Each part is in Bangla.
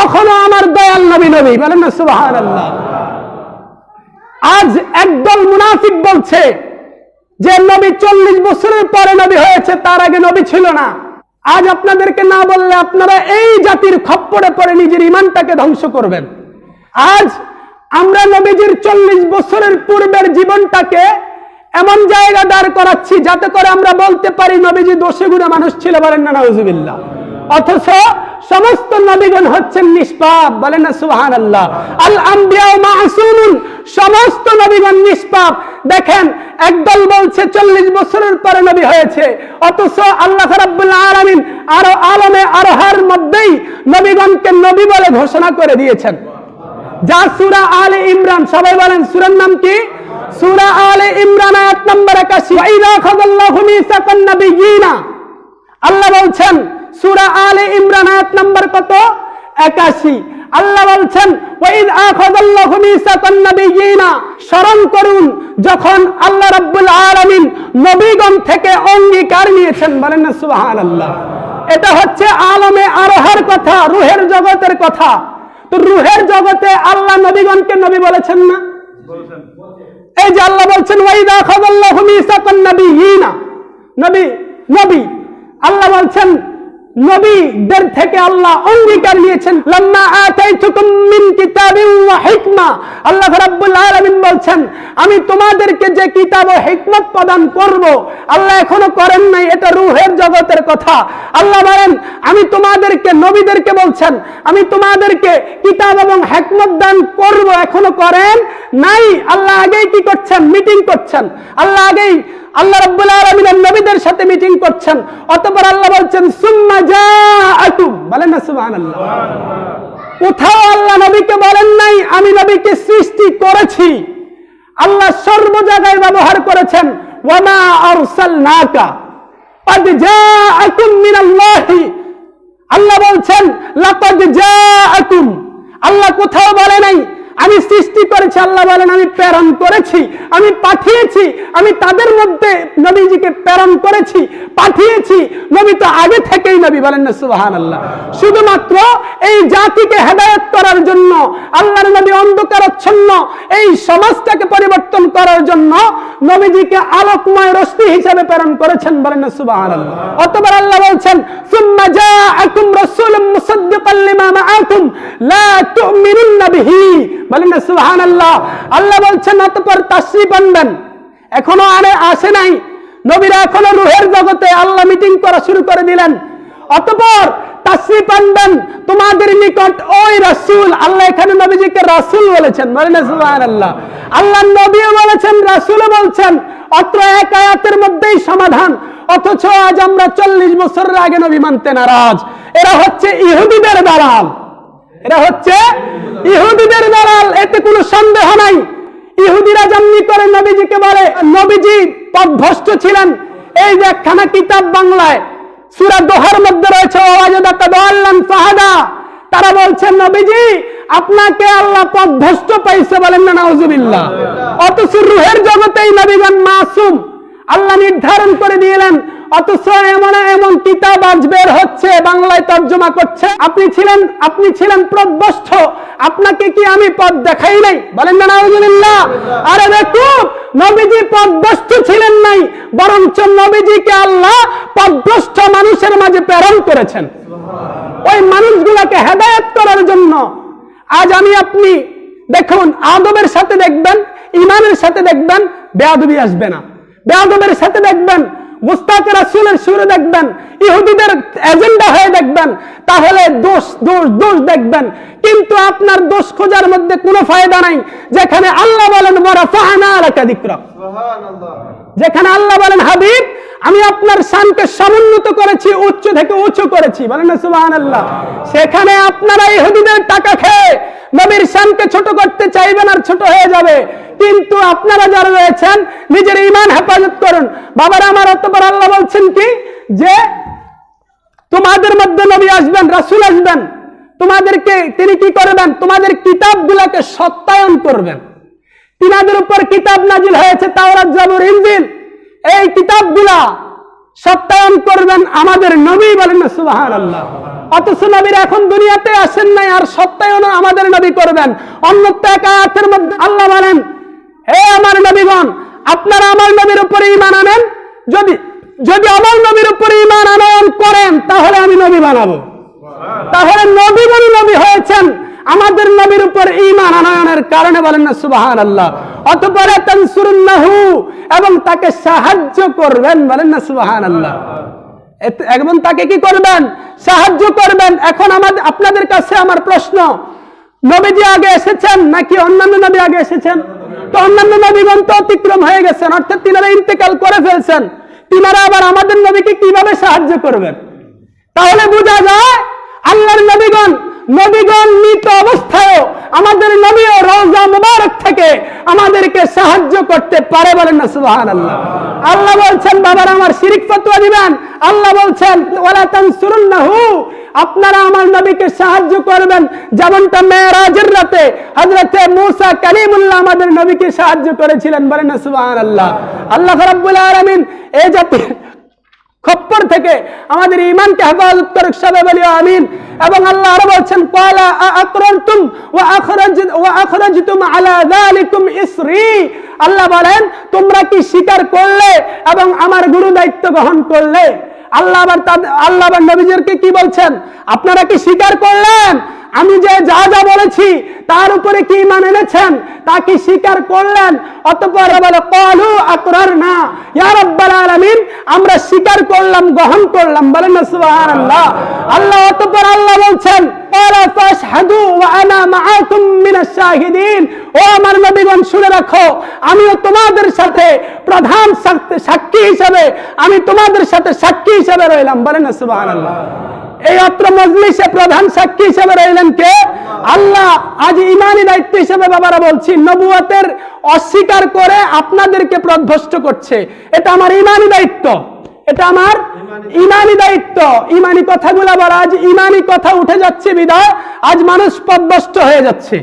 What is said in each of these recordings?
তখনও আমার দয়াল নবী নবী, বলেন না সুবহানাল্লাহ। আজ একদল মুনাফিক বলছে যে নবী 40 বছরের পরে নবী হয়েছে, তার আগে নবী ছিল না। আজ আপনাদেরকে না বললে আপনারা এই জাতির খপ্পরে পড়ে নিজের ঈমানটাকে ধ্বংস করবেন। আজ আমরা নবীজির 40 বছরের পূর্বের জীবনটাকে এমন জায়গা দাঁড় করাচ্ছি যাতে করে আমরা বলতে পারি নবীজি দোষে গুণে মানুষ ছিল, বলেন না নাউজুবিল্লাহ। অথচ সমস্ত নবীগণ হচ্ছেন নিষ্পাপ, বলেন না সুবহানাল্লাহ। আল আম্বিয়া মাসুমুন, সমস্ত নবীগণ নিষ্পাপ। দেখেন একদল বলছে 40 বছরের পরে নবী হয়েছে, অথচ আল্লাহ রাব্বুল আলামিন আরো আলমে আরহার মধ্যেই নবীগণকে নবী বলে ঘোষণা করে দিয়েছেন। যা সূরা আলে ইমরান, সবাই বলেন সূরার নাম কি? সূরা আলে ইমরান আয়াত নম্বর 81। ওয়া ইযা আখাযাল্লাহু মিসাকান নাবিয়্যিনা, আল্লাহ বলছেন সূরা আলে ইমরান আয়াত নম্বর কত? 81। আল্লাহ বলছেন ওয়া ইয আখাযাল্লাহু মিসাকান নাবিয়্যিনা, স্মরণ করুন যখন আল্লাহ রাব্বুল আলামিন নবীগণ থেকে অঙ্গীকার নিয়েছেন, বলেন না সুবহানাল্লাহ। এটা হচ্ছে আলমে আরহার কথা, রূহের জগতের কথা। তো রূহের জগতে আল্লাহ নবীগণকে নবী বলেছেন না? এই যে আল্লাহ বলছেন ওয়া ইয আখাযাল্লাহু মিসাকান নাবিয়্যিনা, নবী নবী, আল্লাহ বলছেন নবীদের থেকে আল্লাহ অঙ্গীকার নিয়েছেন। লাম্মা আতাইতুকুম মিন কিতাবিন ওয়া হিকমা, আল্লাহ রাব্বুল আলামিন বলছেন আমি তোমাদেরকে যে কিতাব ও হিকমত প্রদান করব, আল্লাহ এখনো করেন নাই, এটা রূহের জগতের কথা। আল্লাহ বলেন আমি তোমাদেরকে, নবীদেরকে বলছেন আমি তোমাদেরকে কিতাব এবং হিকমত দান করব, এখনো করেন নাই। আল্লাহ আগেই কি করছেন? মিটিং করছেন। আল্লাহ আগেই আল্লাহ রাব্বুল আলামিন নবীদের সাথে মিটিং করছেন। অতঃপর আল্লাহ বলছেন সুম্মা জাআকুম, বলেন না সুবহানাল্লাহ। কোথাও আল্লাহ নবীকে বলেন নাই আমি নবীকে সৃষ্টি করেছি। আল্লাহ সর্ব জায়গায় ব্যবহার করেছেন ওয়া মা আরসালনাকা ক্বাদ জাআকুম মিনাল্লাহি, আল্লাহ বলছেন লাকাদ জাআকুম। আল্লাহ কোথাও বলে নাই আমি সৃষ্টি করেছি, আল্লাহ বলেন আমি প্রেরণ করেছি, আমি পাঠিয়েছি, আমি তাদের মধ্যে নবীজিকে প্রেরণ করেছি, পাঠিয়েছি। নবী তো আগে থেকেই নবী, বলেন না সুবহানাল্লাহ। শুধুমাত্র এই জাতিকে হেদায়েত করার জন্য, আল্লাহর নবী অন্ধকারাচ্ছন্ন এই সমাজটাকে পরিবর্তন করার জন্য নবীজিকে আলোকময় রশ্মি হিসেবে প্রেরণ করেছেন, বলেন না সুবহানাল্লাহ। অতঃপর আল্লাহ বলছেন সুম্মা জাআকুম রাসূলুম মুসাদ্দিকাল লিমা মাআকুম লা তু'মিনুন্না বিহি, বলেন না সুবহানাল্লাহ। আল্লাহ বলছেন অতঃপর তাশরীফ আনবেন, এখনো আসে নাই, নবীরা এখনো রূহের জগতে, আল্লাহ মিটিং করা শুরু করে দিলেন। অতঃপর তাশরীফ আনবেন তোমাদের নিকট ওই রাসূল, আল্লাহ এখানে নবীজিকে রাসূল বলেছেন, বলেন না সুবহানাল্লাহ। আল্লাহ নবীও বলেছেন, রাসূলও বলছেন, অত্র এক আয়াতের মধ্যেই সমাধান। অথচ আজ আমরা 40 বছরের আগে নবী মানতে নারাজ। এরা হচ্ছে ইহুদিদের দালাল, এরা হচ্ছে ইহুদিদের দালাল, এতে কোনো সন্দেহ নাই। ইহুদিরা যেমনি করে নবীজিকে বলে নবীজি পথভ্রষ্ট ছিলেন। এই যে একখানা কিতাব বাংলায় সূরা দোহার মধ্যে রয়েছে ওয়াজাদাকা দাল্লান ফাহাদা, তারা বলছেন নবীজি আপনাকে আল্লাহ পথভ্রষ্ট পাইছে, বলেন না নাউজুবিল্লাহ। অথচ রূহের জগতেই নবীগণ মাসুম, আল্লাহ নির্ধারণ করে দিলেন। অথচ এমন কিতাব আজ বের হচ্ছে, বাংলায় তর্জমা করছে আপনি ছিলেন পথভ্রষ্ট, আপনাকে কি আমি পথ দেখাই নাই, বলেন না নাউজুবিল্লাহ। আরে দেখুন নবীজি পথভ্রষ্ট ছিলেন নাই, বরঞ্চ নবীজিকে আল্লাহ পথভ্রষ্ট মানুষের মাঝে প্রেরণ করেছেন ওই মানুষগুলোকে হেদায়েত করার জন্য। আজ আমি আপনি দেখুন আদবের সাথে দেখবেন, ঈমানের সাথে দেখবেন, বেয়াদবি আসবে না। বেয়াদবের সাথে দেখবেন, মুস্তাকে রাসূলের সুরে দেখবেন, ইহুদিদের এজেন্ডা হয়ে দেখবেন, তাহলে দোষ দোষ দোষ দেখবেন। কিন্তু আপনার দোষ খোঁজার মধ্যে কোনো ফায়দা নাই। যেখানে আল্লাহ বলেন ওয়ারাফা'না লাকা যিকরাক, সুবহানাল্লাহ, যেখানে আল্লাহ বলেন হাবিব আমি আপনার শানকে সমুন্নত করেছি, উচ্চ থেকে উঁচু করেছি, বলেন না সুবহানাল্লাহ। সেখানে আপনারা ইহুদিদের টাকা খেয়ে নবীর শানকে ছোট করতে চাইবেন আর ছোট হয়ে যাবে। কিন্তু আপনারা যারা রয়েছেন নিজের ঈমান হেফাজত করুন। বাবারা আমার, অতঃপর আল্লাহ বলছেন কি যে তোমাদের মধ্যে নবী আসবেন, রাসূল আসবেন, তোমাদেরকে তিনি কি করবেন? তোমাদের কিতাবগুলোকে সত্যায়ন করবেন। তিনাদের উপর কিতাব নাজিল হয়েছে, তাওরাত, জাবুর, ইনজিল, এই কিতাবগুলা সত্যায়ন করবেন আমাদের নবী, বলেন না সুবহানাল্লাহ। অথচ নবীর এখন দুনিয়াতে আসেন নাই, আর সত্যায়ন আমাদের নবী করবেন। অন্যত্র এক আয়াতের মধ্যে আল্লাহ বলেন, হে আমার নবীগণ, আপনারা আমার নবীর উপরে ঈমান আনেন, যদি যদি আমার নবীর উপরে ঈমান আনয়ন করেন তাহলে আমি নবী বানাবো। তাহলে নবীগণ নবী হয়েছেন আমাদের নবীর উপর ঈমান আনয়নের কারণে, বলেন না সুবহানাল্লাহ। অতঃপর তানসুরুন্নাহু, এবং তাকে সাহায্য করবেন, বলেন না সুবহানাল্লাহ। এবং তাকে কি করবেন? সাহায্য করবেন। এখন আপনাদের কাছে আমার প্রশ্ন, নবীজি আগে এসেছেন নাকি অন্যান্য নবী আগে এসেছেন? তো অন্যান্য নবীগণ তো অতিক্রম হয়ে গেছেন, অর্থাৎ তিনারা ইন্তেকাল করে ফেলছেন। তিনারা আবার আমাদের নবীকে কিভাবে সাহায্য করবেন? তাহলে বোঝা যায় আল্লাহর নবীগণ মৃত অবস্থায় আমাদের নবী ও রওজা মুবারক থেকে আমাদেরকে সাহায্য করতে পারে, বলেন না সুবহানাল্লাহ। আল্লাহ বলছেন, বাবার আমার শিরিক ফতোয়া দিবেন। আল্লাহ বলছেন, ওয়ালা তানসুরুন্নাহু, আপনারা আমার নবীকে সাহায্য করবেন, যেমনটা মেরাজের রাতে হযরত মূসা কালিমুল্লাহ আমাদের নবীকে সাহায্য করেছিলেন, বলেন না সুবহানাল্লাহ। আল্লাহ রাব্বুল আলামিন এই জাতির খপ্পর থেকে আমাদের ঈমানকে হেফাজত করুক, সবাই বলি আমিন। এবং আল্লাহ আরো বলছেন, ক্বালা আকরারতুম ওয়া আখরাজতুম আলা যালিকুম ইসরি, আল্লাহ বলেন তোমরা কি স্বীকার করলে এবং আমার গুরু দায়িত্ব গ্রহণ করলে? আল্লাহ আবার নবীদেরকে কি বলছেন? আপনারা কি স্বীকার করলেন? আমি যে যা যা বলেছি তার উপরে কি ঈমান এনেছেন, তা কি স্বীকার করলেন? অতঃপর বলে ক্বালু আকরারনা ইয়া রাব্বাল আলামিন, আমরা স্বীকার করলাম, গ্রহণ করলাম, বলেন না সুবহানাল্লাহ। আল্লাহ অতঃপর আল্লাহ বলছেন, ক্বালা ফাশহাদু ওয়া আনা মাআকুম মিনাশ শাহিদিন, ও আমার নবীগণ শুনে রাখো, আমিও তোমাদের সাথে প্রধান সাক্ষী হিসেবে, আমি তোমাদের সাথে সাক্ষী হিসেবে রইলাম, বলেন না সুবহানাল্লাহ। এই অত্র মজলিসে প্রধান সাক্ষী হিসেবে রইলেন কে? আল্লাহ। আজ ইমানি দায়িত্ব হিসেবে বাবারা বলছি, নবুয়তের অস্বীকার করে আপনাদেরকে পথভ্রষ্ট করছে, এটা আমার ইমানি দায়িত্ব, এটা আমার ইমানি দায়িত্ব। ইমানি কথাগুলো আবার আজ ইমানি কথা উঠে যাচ্ছে বিধায় আজ মানুষ পথভ্রষ্ট হয়ে যাচ্ছে।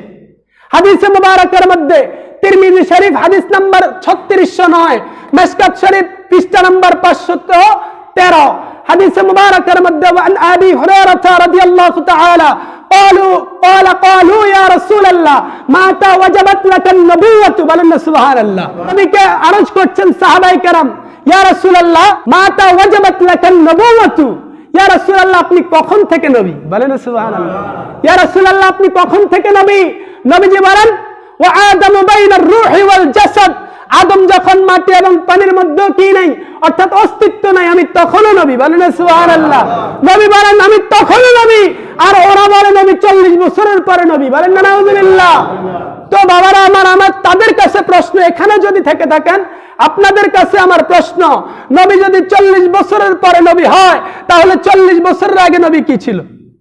হাদিসে মুবারকের মধ্যে তিরমিজি শরীফ হাদিস নাম্বার 3609, মিশকাত শরীফ পৃষ্ঠা নাম্বার 513, حديث مبارك رمضة عن أبي هريرة رضي الله تعالى قالوا يا رسول الله متى وجبت لك النبوة, বলেন না সুবহানাল্লাহ। নবীকে আরজ করছেন সাহাবায়ে কেরাম, ইয়া রাসূলুল্লাহ মাতা ওয়াজাবাত লাকান নবুওয়াতু, ইয়া রাসূলুল্লাহ আপনি কখন থেকে নবী, বলেন না সুবহানাল্লাহ। ইয়া রাসূলুল্লাহ আপনি কখন থেকে নবী? নবীজি বলেন, ওয়া আদামু বাইনার রূহি ওয়াল জাসাদ, আদম যখন মাটি এবং পানির মধ্যে কি নাই, অর্থাৎ অস্তিত্ব নাই, আমি তখনও নবী, বলেন না সুবহানাল্লাহ। নবী বলেন আমি তখনও নবী, আর ওরা বলে নবী 40 বছরের পরে নবী, বলেন না নাউযুবিল্লাহ। তো বাবারা আমার তাদের কাছে প্রশ্ন, এখানে যদি থেকে থাকেন আপনাদের কাছে আমার প্রশ্ন, নবী যদি 40 বছরের পরে নবী হয় তাহলে 40 বছরের আগে নবী কি ছিল?